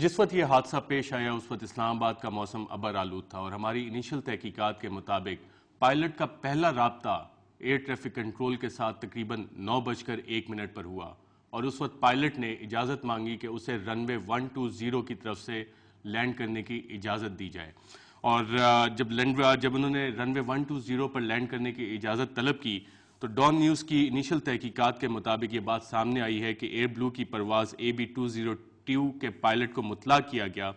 जिस वक्त ये हादसा पेश आया उस वक्त इस्लामाबाद का मौसम अबर आलूद था और हमारी इनिशियल तहकीकात के मुताबिक पायलट का पहला राब्ता एयर ट्रैफिक कंट्रोल के साथ तकरीबन 9:01 पर हुआ और उस वक्त पायलट ने इजाज़त मांगी कि उसे रनवे 120 की तरफ से लैंड करने की इजाज़त दी जाए। और जब उन्होंने रनवे 120 पर लैंड करने की इजाज़त तलब की तो डॉन न्यूज़ की इनिशियल तहकीकात के मुताबिक ये बात सामने आई है कि एयर ब्लू की परवाज़ AB202 के पायलट को मुतला किया गया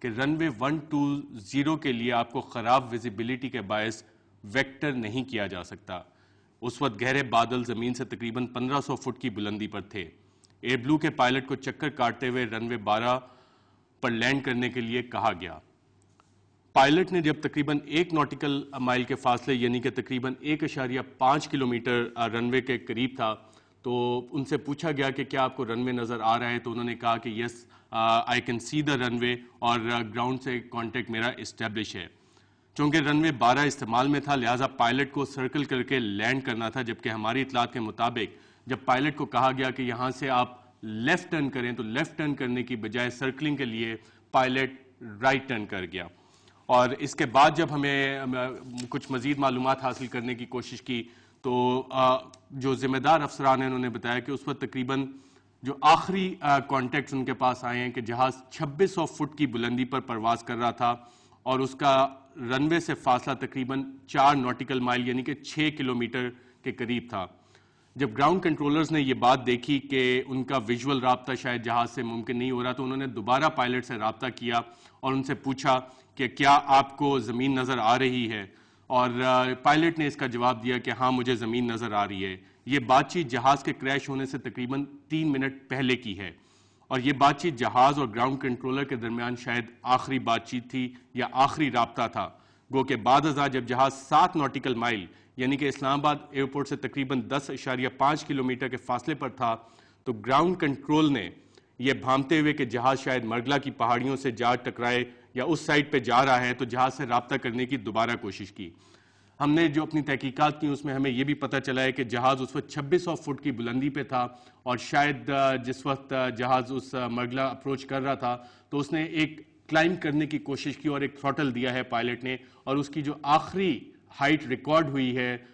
कि रनवे 120 के लिए आपको ख़राब विजिबिलिटी के बायस वेक्टर नहीं किया जा सकता। उस वक्त गहरे बादल ज़मीन से तकरीबन 1500 फुट की बुलंदी पर थे। एयर ब्लू के पायलट को चक्कर काटते हुए रनवे 12 पर लैंड करने के लिए कहा गया। पायलट ने जब तकरीबन 1 नॉटिकल माइल के फासले यानी कि तकरीबन 1.5 किलोमीटर रनवे के करीब था तो उनसे पूछा गया कि क्या आपको रनवे नज़र आ रहा है, तो उन्होंने कहा कि yes I can see the runway और ग्राउंड से कांटेक्ट मेरा इस्टेब्लिश है। चूँकि रनवे 12 इस्तेमाल में था लिहाजा पायलट को सर्कल करके लैंड करना था, जबकि हमारी इतलात के मुताबिक जब पायलट को कहा गया कि यहाँ से आप लेफ़्ट टर्न करें तो लेफ़्ट टर्न करने की बजाय सर्कलिंग के लिए पायलट राइट टर्न कर गया। और इसके बाद जब हमें कुछ मज़ीद मालूमात हासिल करने की कोशिश की तो जो ज़िम्मेदार अफसरान हैं उन्होंने बताया कि उस वक्त तकरीबन जो आखिरी कॉन्टेक्ट्स उनके पास आए हैं कि जहाज़ 2600 फुट की बुलंदी पर परवाज़ कर रहा था और उसका रनवे से फासला तकरीबन 4 नॉटिकल माइल यानी कि 6 किलोमीटर के करीब था। जब ग्राउंड कंट्रोलर्स ने ये बात देखी कि उनका विजुअल राब्ता शायद जहाज़ से मुमकिन नहीं हो रहा तो उन्होंने दोबारा पायलट से राब्ता किया और उनसे पूछा कि क्या आपको ज़मीन नज़र आ रही है, और पायलट ने इसका जवाब दिया कि हाँ मुझे ज़मीन नज़र आ रही है। ये बातचीत जहाज़ के क्रैश होने से तकरीबन 3 मिनट पहले की है और ये बातचीत जहाज़ और ग्राउंड कंट्रोलर के दरमियान शायद आखिरी बातचीत थी या आखिरी राब्ता था। गो के बाद जब जहाज़ 7 नॉटिकल माइल यानी कि इस्लामाबाद एयरपोर्ट से तकरीबन 10.5 किलोमीटर के फासले पर था तो ग्राउंड कंट्रोल ने यह भांपते हुए कि जहाज़ शायद मरगला की पहाड़ियों से जा टकराए या उस साइड पे जा रहा है तो जहाज़ से राब्ता करने की दोबारा कोशिश की। हमने जो अपनी तहकीकात की उसमें हमें यह भी पता चला है कि जहाज़ उस वक्त 2600 फुट की बुलंदी पे था और शायद जिस वक्त जहाज़ उस मरगला अप्रोच कर रहा था तो उसने एक क्लाइंब करने की कोशिश की और एक थ्रॉटल दिया है पायलट ने, और उसकी जो आखिरी हाइट रिकॉर्ड हुई है,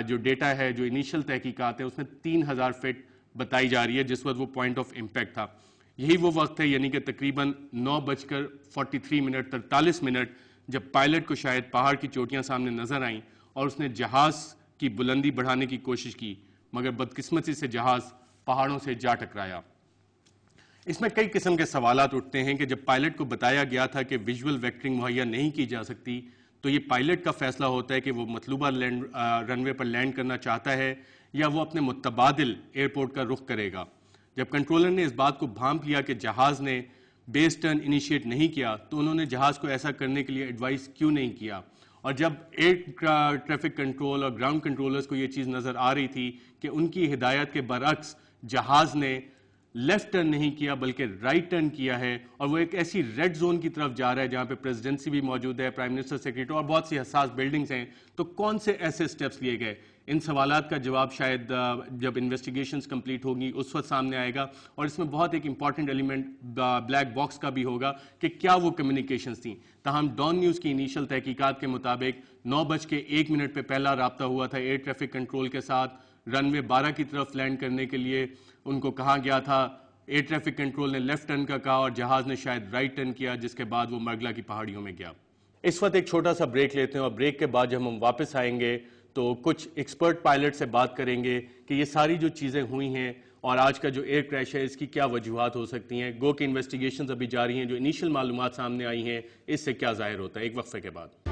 जो डेटा है, जो इनिशियल तहकीकात है उसमें 3000 फीट बताई जा रही है जिस वक्त वो पॉइंट ऑफ इम्पैक्ट था। यही वो वक्त है यानी कि तकरीबन 9:43 जब पायलट को शायद पहाड़ की चोटियां सामने नजर आईं और उसने जहाज की बुलंदी बढ़ाने की कोशिश की, मगर बदकिस्मती से जहाज पहाड़ों से जा टकराया। इसमें कई किस्म के सवालात उठते हैं कि जब पायलट को बताया गया था कि विजुअल वेक्टरिंग मुहैया नहीं की जा सकती तो ये पायलट का फैसला होता है कि वो मतलूबा रनवे पर लैंड करना चाहता है या वो अपने मुतबादिल एयरपोर्ट का रुख करेगा। जब कंट्रोलर ने इस बात को भांप लिया कि जहाज़ ने बेस टर्न इनिशिएट नहीं किया तो उन्होंने जहाज़ को ऐसा करने के लिए एडवाइस क्यों नहीं किया, और जब एयर ट्रैफिक कंट्रोल और ग्राउंड कंट्रोलर्स को ये चीज़ नज़र आ रही थी कि उनकी हिदायत के बरअक्स जहाज़ ने लेफ्ट टर्न नहीं किया बल्कि राइट टर्न किया है और वो एक ऐसी रेड जोन की तरफ जा रहा है जहाँ पे प्रेसिडेंसी भी मौजूद है, प्राइम मिनिस्टर सेक्रेटरी और बहुत सी हसास बिल्डिंग्स हैं, तो कौन से ऐसे स्टेप्स लिए गए? इन सवालात का जवाब शायद जब इन्वेस्टिगेशंस कंप्लीट होगी उस वक्त सामने आएगा। और इसमें बहुत एक इंपॉर्टेंट एलिमेंट ब्लैक बॉक्स का भी होगा कि क्या वो कम्युनिकेशंस थी। ताहम डॉन न्यूज़ की इनिशियल तहकीकात के मुताबिक 9:01 पे पहला राब्ता हुआ था एयर ट्रैफिक कंट्रोल के साथ। रनवे 12 की तरफ लैंड करने के लिए उनको कहा गया था, एयर ट्रैफिक कंट्रोल ने लेफ्ट टर्न का कहा और जहाज ने शायद राइट टर्न किया, जिसके बाद वो मरगला की पहाड़ियों में गया। इस वक्त एक छोटा सा ब्रेक लेते हैं और ब्रेक के बाद जब हम वापस आएंगे तो कुछ एक्सपर्ट पायलट से बात करेंगे कि ये सारी जो चीज़ें हुई हैं और आज का जो एयर क्रैश है इसकी क्या वजूहात हो सकती हैं। गो के इन्वेस्टिगेशंस अभी जारी हैं, जो इनिशियल मालूमात सामने आई हैं इससे क्या जाहिर होता है। एक वक्फे के बाद